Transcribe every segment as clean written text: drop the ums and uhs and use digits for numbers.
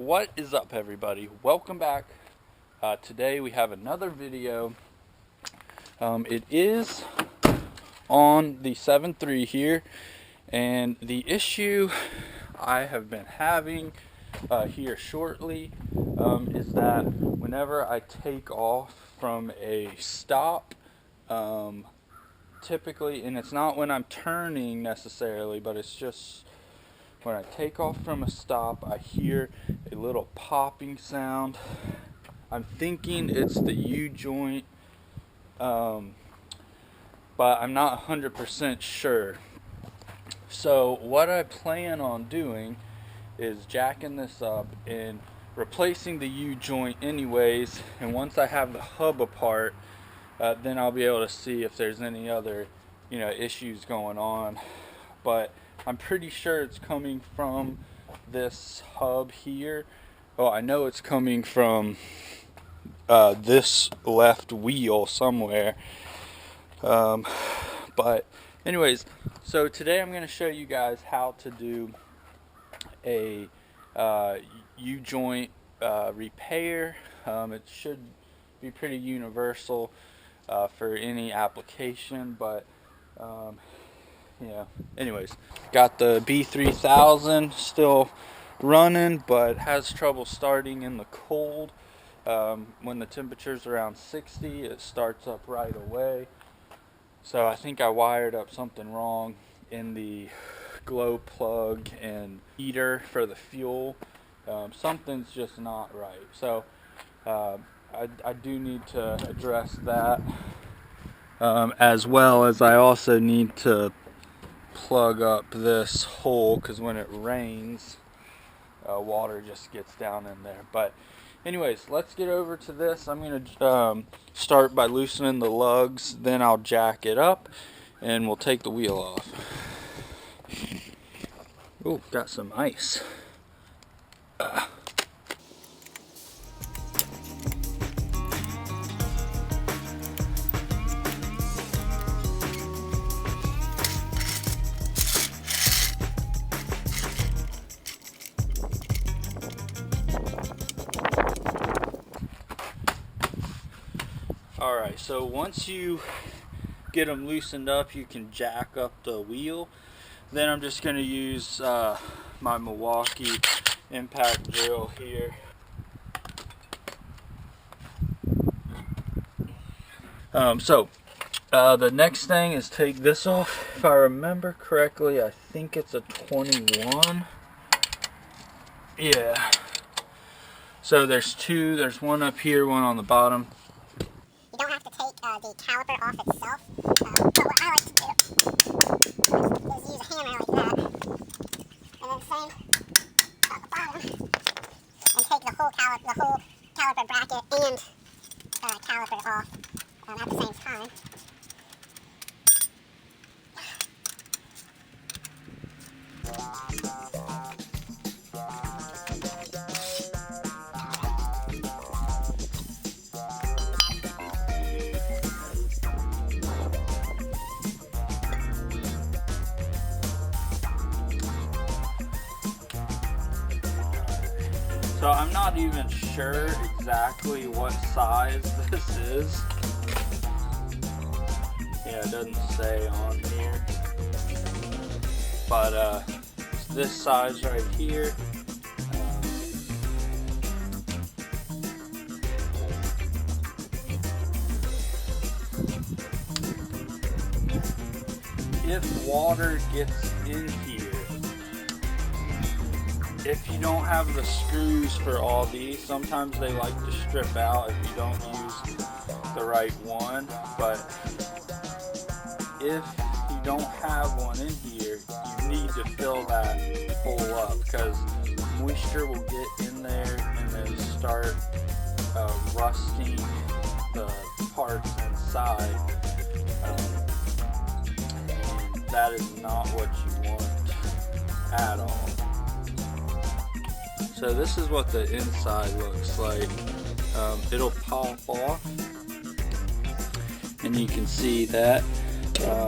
What is up, everybody? Welcome back. Today we have another video. It is on the 7.3 here, and the issue I have been having here shortly is that whenever I take off from a stop, typically, and it's not when I'm turning necessarily, but it's just when I take off from a stop, I hear a little popping sound. I'm thinking it's the U-joint, but I'm not 100% sure. So what I plan on doing is jacking this up and replacing the U-joint anyways, and once I have the hub apart, then I'll be able to see if there's any other issues going on. But I'm pretty sure it's coming from this hub here. Well, I know it's coming from this left wheel somewhere. But anyways, so today I'm going to show you guys how to do a U-joint repair. It should be pretty universal for any application, but yeah, anyways, got the B3000 still running, but has trouble starting in the cold. When the temperature's around 60, it starts up right away. So I think I wired up something wrong in the glow plug and heater for the fuel. Something's just not right. So I do need to address that, as well as I also need to plug up this hole, because when it rains, water just gets down in there. But anyways, let's get over to this. I'm going to start by loosening the lugs, then I'll jack it up and we'll take the wheel off. Oh, got some ice. Alright, so once you get them loosened up, you can jack up the wheel. Then I'm just going to use my Milwaukee impact drill here. The next thing is take this off. If I remember correctly, I think it's a 21. Yeah. So there's two. There's one up here, one on the bottom. You don't have to take the caliper off itself. But what I like to do is use a hammer like that, and then same at the bottom, and take the whole caliper bracket and caliper off at the same time. So I'm not even sure exactly what size this is. Yeah, it doesn't say on here. But it's this size right here. If water gets in here, if you don't have the screws for all these, sometimes they like to strip out if you don't use the right one. But if you don't have one in here, you need to fill that hole up, because moisture will get in there and then start rusting the parts inside. And that is not what you want at all. So this is what the inside looks like. It'll pop off, and you can see that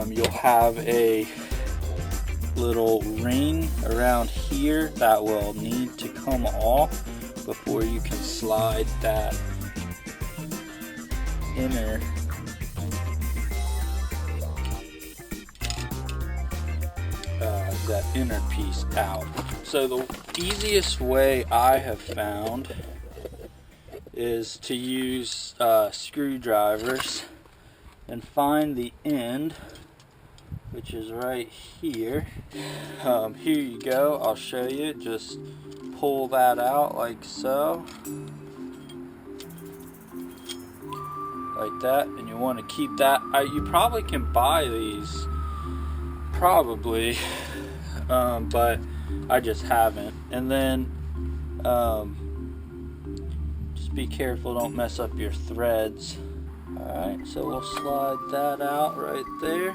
you'll have a little ring around here that will need to come off before you can slide that inner piece out. So the easiest way I have found is to use screwdrivers and find the end, which is right here. Here you go, I'll show you. Just pull that out like so, like that, and you want to keep that. You probably can buy these, probably, but I just haven't. And then just be careful, don't mess up your threads. Alright, so we'll slide that out right there.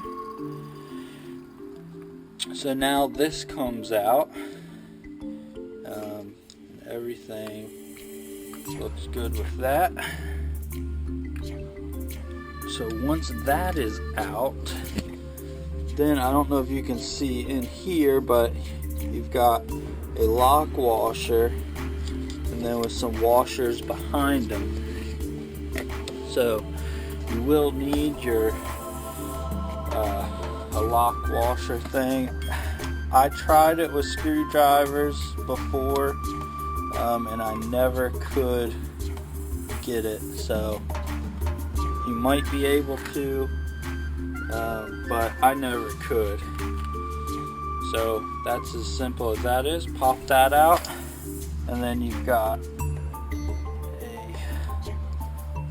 So now this comes out. Everything looks good with that. So once that is out, then I don't know if you can see in here, but you've got a lock washer and then with some washers behind them. So you will need your a lock washer thing. I tried it with screwdrivers before, and I never could get it. So you might be able to, but I never could. So that's as simple as that is. Pop that out, and then you've got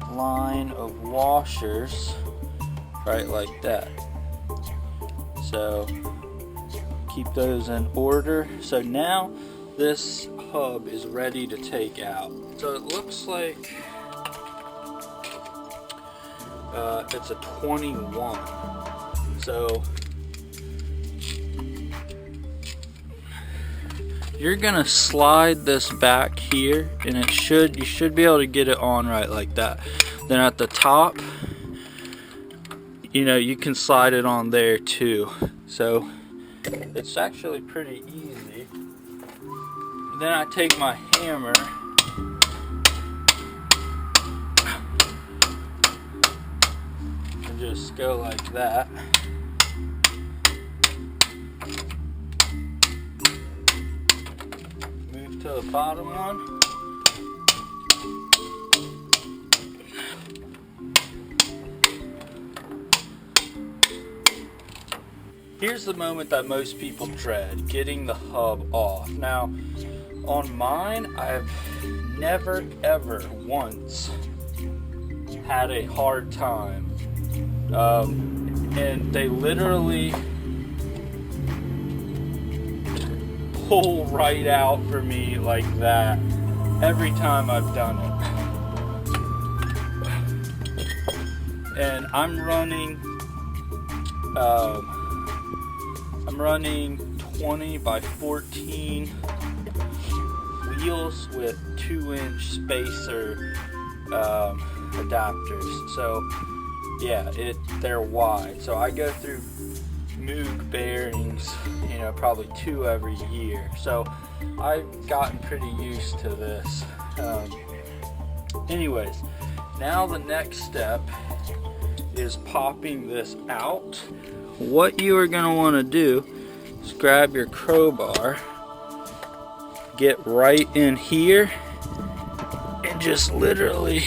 a line of washers right like that. So keep those in order. So now this hub is ready to take out. So it looks like it's a 21. So you're gonna slide this back here, and you should be able to get it on right like that. Then at the top, you know, you can slide it on there too. So it's actually pretty easy. Then I take my hammer and just go like that. Move to the bottom one. Here's the moment that most people dread, getting the hub off. Now, on mine, I've never ever once had a hard time. And they literally pull right out for me like that every time I've done it. And I'm running 20 by 14 wheels with 2-inch spacer adapters. So yeah, they're wide. So I go through Moog bearings, you know, probably 2 every year. So I've gotten pretty used to this. Anyways, now the next step is popping this out. What you are going to want to do is grab your crowbar, get right in here, and just literally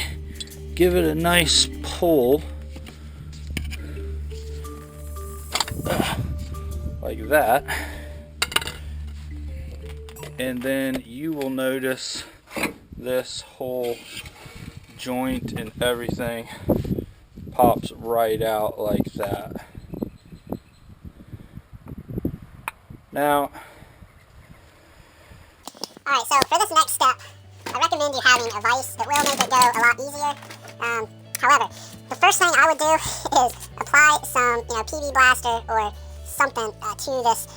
give it a nice pull like that, and then you will notice this whole joint and everything pops right out like that. Now, alright, so for this next step, I recommend you having a vise that will make it go a lot easier. However, the first thing I would do is apply some, PV blaster or something to this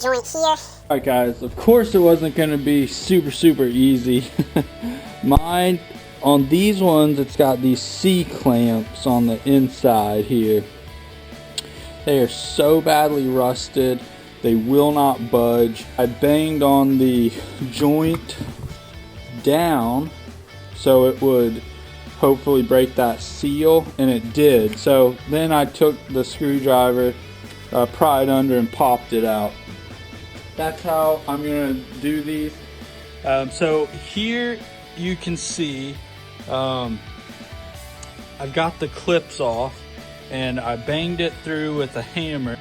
joint here. Alright guys, of course it wasn't going to be super easy. Mine, on these ones, it's got these C-clamps on the inside here. They are so badly rusted. They will not budge. I banged on the joint down so it would hopefully break that seal, and it did. So then I took the screwdriver, pried under, and popped it out. That's how I'm gonna do these. So here you can see I've got the clips off, and I banged it through with a hammer.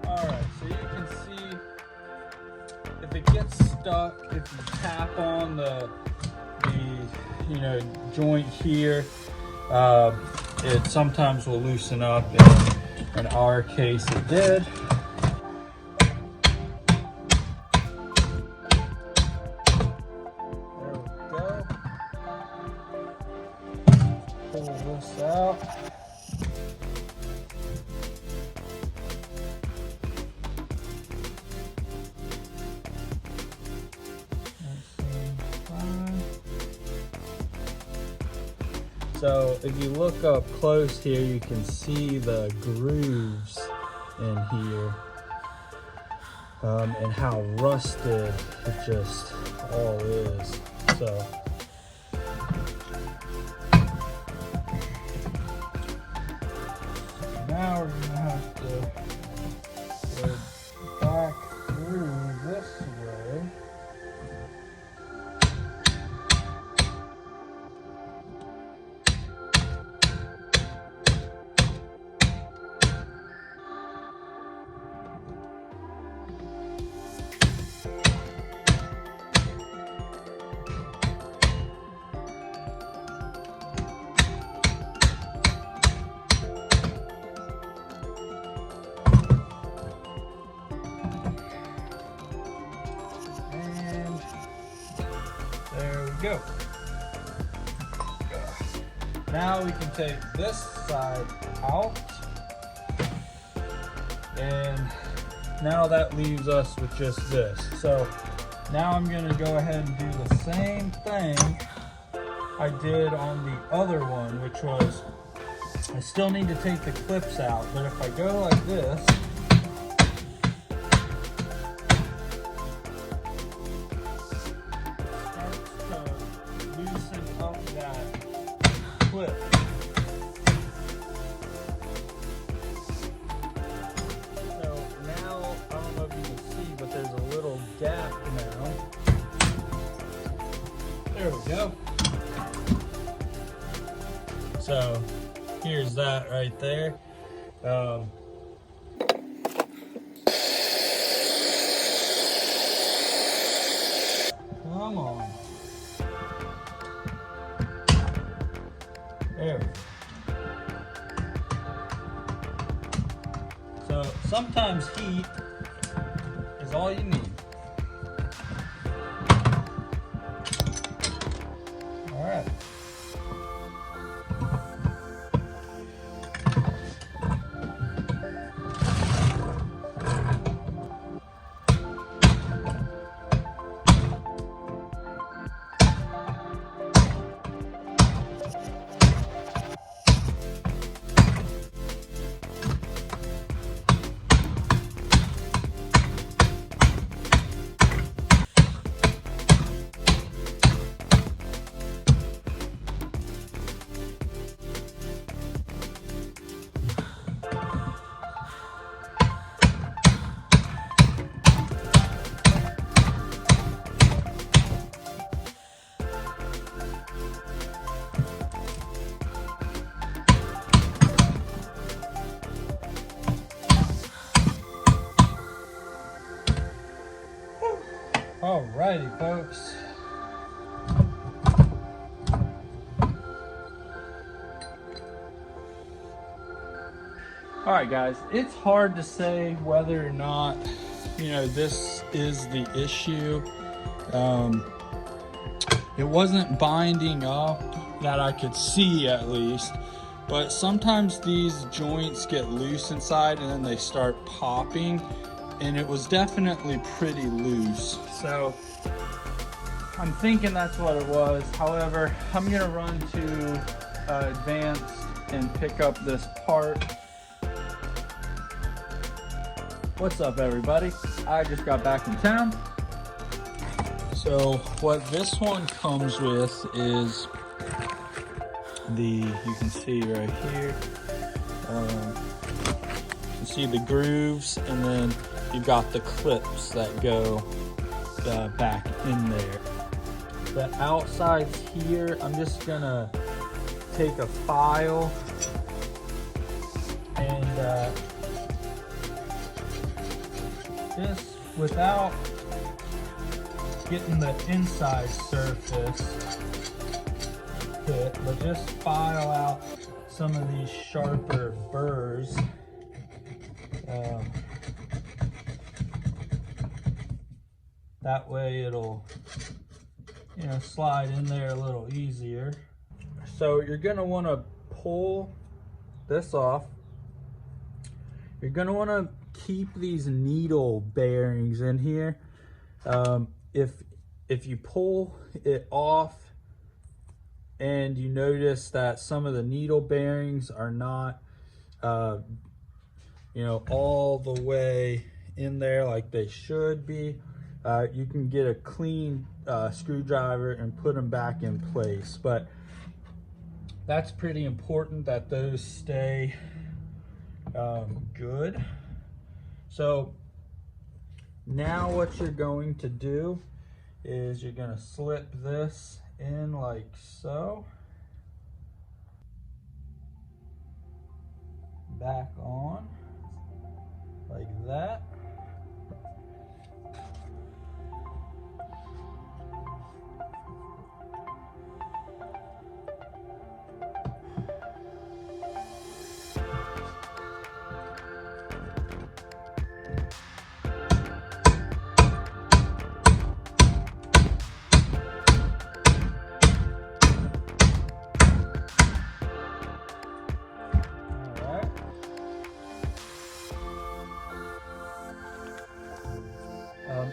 Alright, so you can see if it gets stuck, if you tap on the joint here, it sometimes will loosen up. In our case, it did. There we go. Pull this out. So if you look up close here, you can see the grooves in here, and how rusted it just all is. So now we're gonna have to go back through this way. There we go. Now we can take this side out, and now that leaves us with just this. So now I'm going to go ahead and do the same thing I did on the other one, which was I still need to take the clips out, but if I go like this, loosen up that clip. So now, I don't know if you can see, but there's a little gap now. There we go. So here's that right there. Come on. There we go. So sometimes heat is all you need. All right. Alrighty, folks. All right, guys, it's hard to say whether or not, this is the issue. It wasn't binding up that I could see, at least, but sometimes these joints get loose inside and then they start popping, and it was definitely pretty loose. So I'm thinking that's what it was. However, I'm gonna run to Advanced and pick up this part. What's up, everybody? I just got back in town. So what this one comes with is you can see right here, you can see the grooves, and then you've got the clips that go back in there. The outsides here, I'm just gonna take a file and just without getting the inside surface hit, but just file out some of these sharper burrs. That way it'll, slide in there a little easier. So you're gonna want to pull this off. You're gonna want to keep these needle bearings in here. If you pull it off and you notice that some of the needle bearings are not all the way in there like they should be, you can get a clean screwdriver and put them back in place. But that's pretty important that those stay good. So now what you're going to do is you're going to slip this in like so. Back on like that.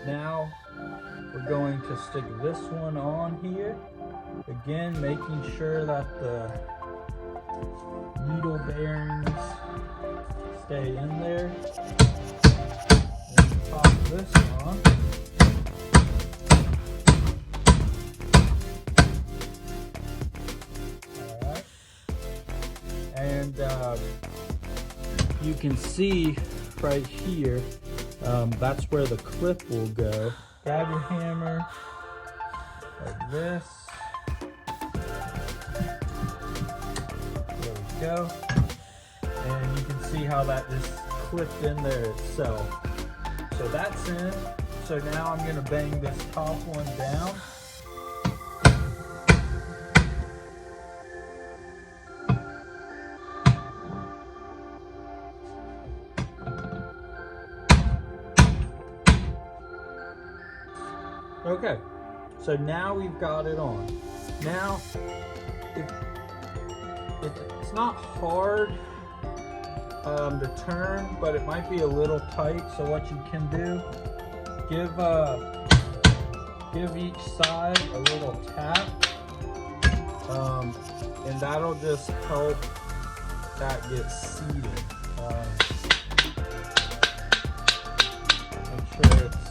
Now we're going to stick this one on here. Again, making sure that the needle bearings stay in there. And pop this on. Alright. And you can see right here, that's where the clip will go. Grab your hammer like this. There we go. And you can see how that just clipped in there itself. So that's in. So now I'm going to bang this top one down. Okay, so now we've got it on. Now, it's not hard to turn, but it might be a little tight. So what you can do, give each side a little tap, and that'll just help that get seated. Make sure it's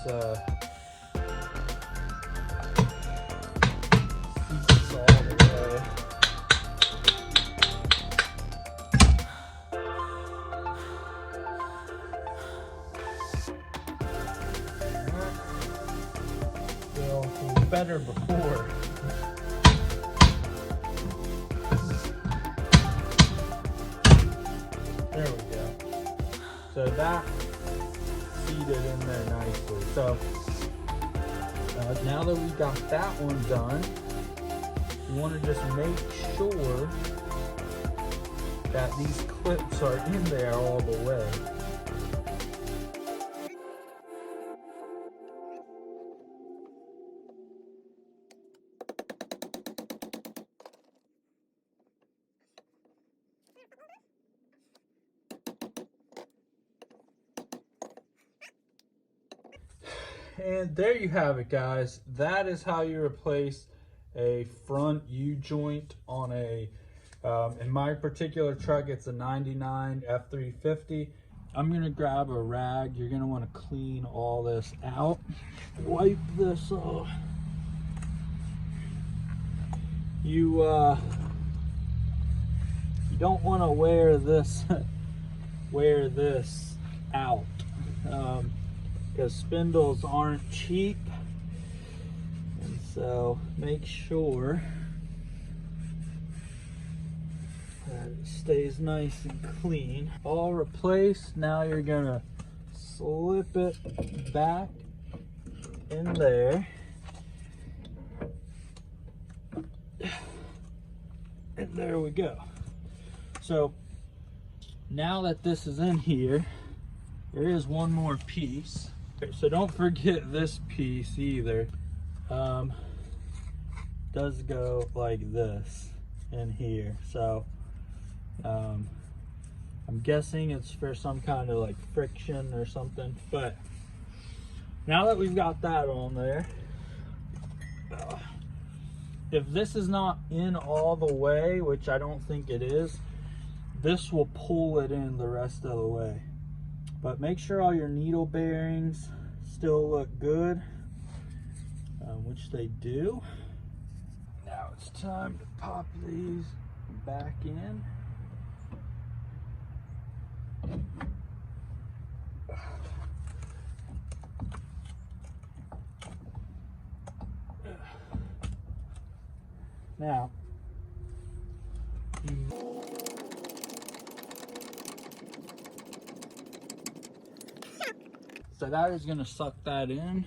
better before. There we go. So that seated in there nicely. So now that we got that one done, you want to just make sure that these clips are in there all the way. And there you have it, guys. That is how you replace a front U-joint on a, in my particular truck, it's a 99 F350. I'm gonna grab a rag. You're gonna wanna clean all this out. Wipe this off. You don't wanna wear this, wear this out. Because spindles aren't cheap, and so make sure that it stays nice and clean. All replaced. Now you're gonna slip it back in there, and there we go. So now that this is in here, there is one more piece. Okay, so don't forget this piece either. Does go like this in here. So I'm guessing it's for some kind of like friction or something. But now that we've got that on there, if this is not in all the way, which I don't think it is, this will pull it in the rest of the way. But make sure all your needle bearings still look good, which they do. Now it's time to pop these back in. Now, so that is going to suck that in.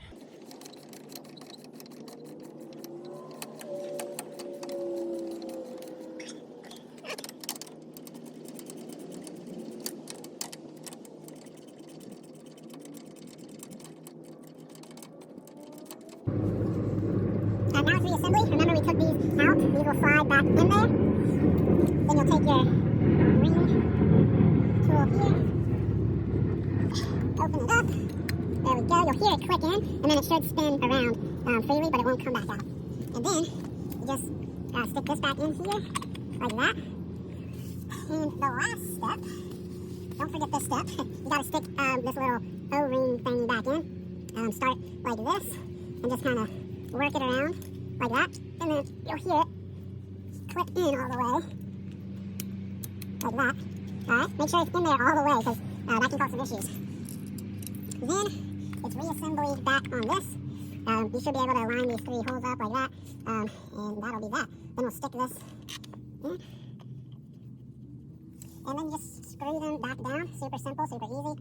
Now it's reassembly. Remember we took these out. These will slide back in there. Then you'll take your ring tool here. Open it up. There we go. You'll hear it click in, and then it should spin around freely, but it won't come back out. And then you just gotta stick this back in here, like that. And the last step, don't forget this step. You gotta stick this little O-ring thingy back in. Start like this, and just kind of work it around like that, and then you'll hear it click in all the way, like that. Alright, make sure it's in there all the way, because that can cause some issues. Then it's reassembly back on this. You should be able to line these three holes up like that, and that'll be that. Then we'll stick this in, and then just screw them back down. Super simple, super easy.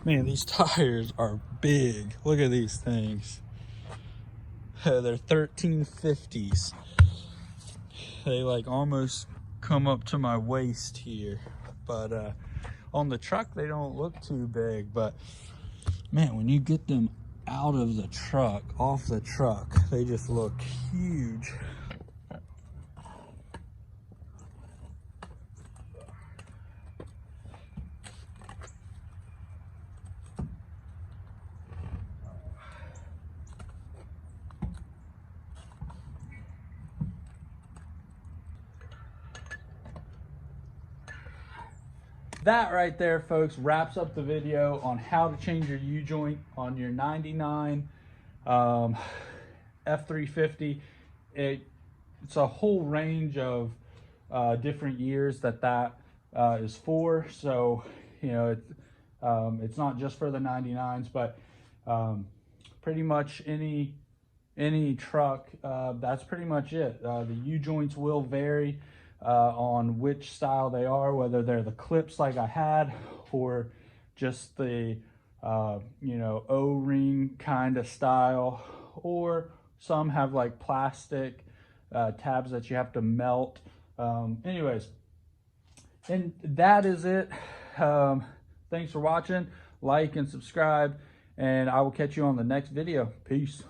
Man, these tires are big. Look at these things. They're 1350s. They like almost come up to my waist here. But on the truck, they don't look too big. But man, when you get them out of the truck, off the truck, they just look huge. That right there, folks, wraps up the video on how to change your U-joint on your 99 F350. it's a whole range of different years that is for. So, you know, it's not just for the 99s, but pretty much any truck, that's pretty much it. The U-joints will vary on which style they are, whether they're the clips like I had or just the you know, O-ring kind of style, or some have like plastic tabs that you have to melt. Anyways, and that is it. Thanks for watching. Like and subscribe, and I will catch you on the next video. Peace.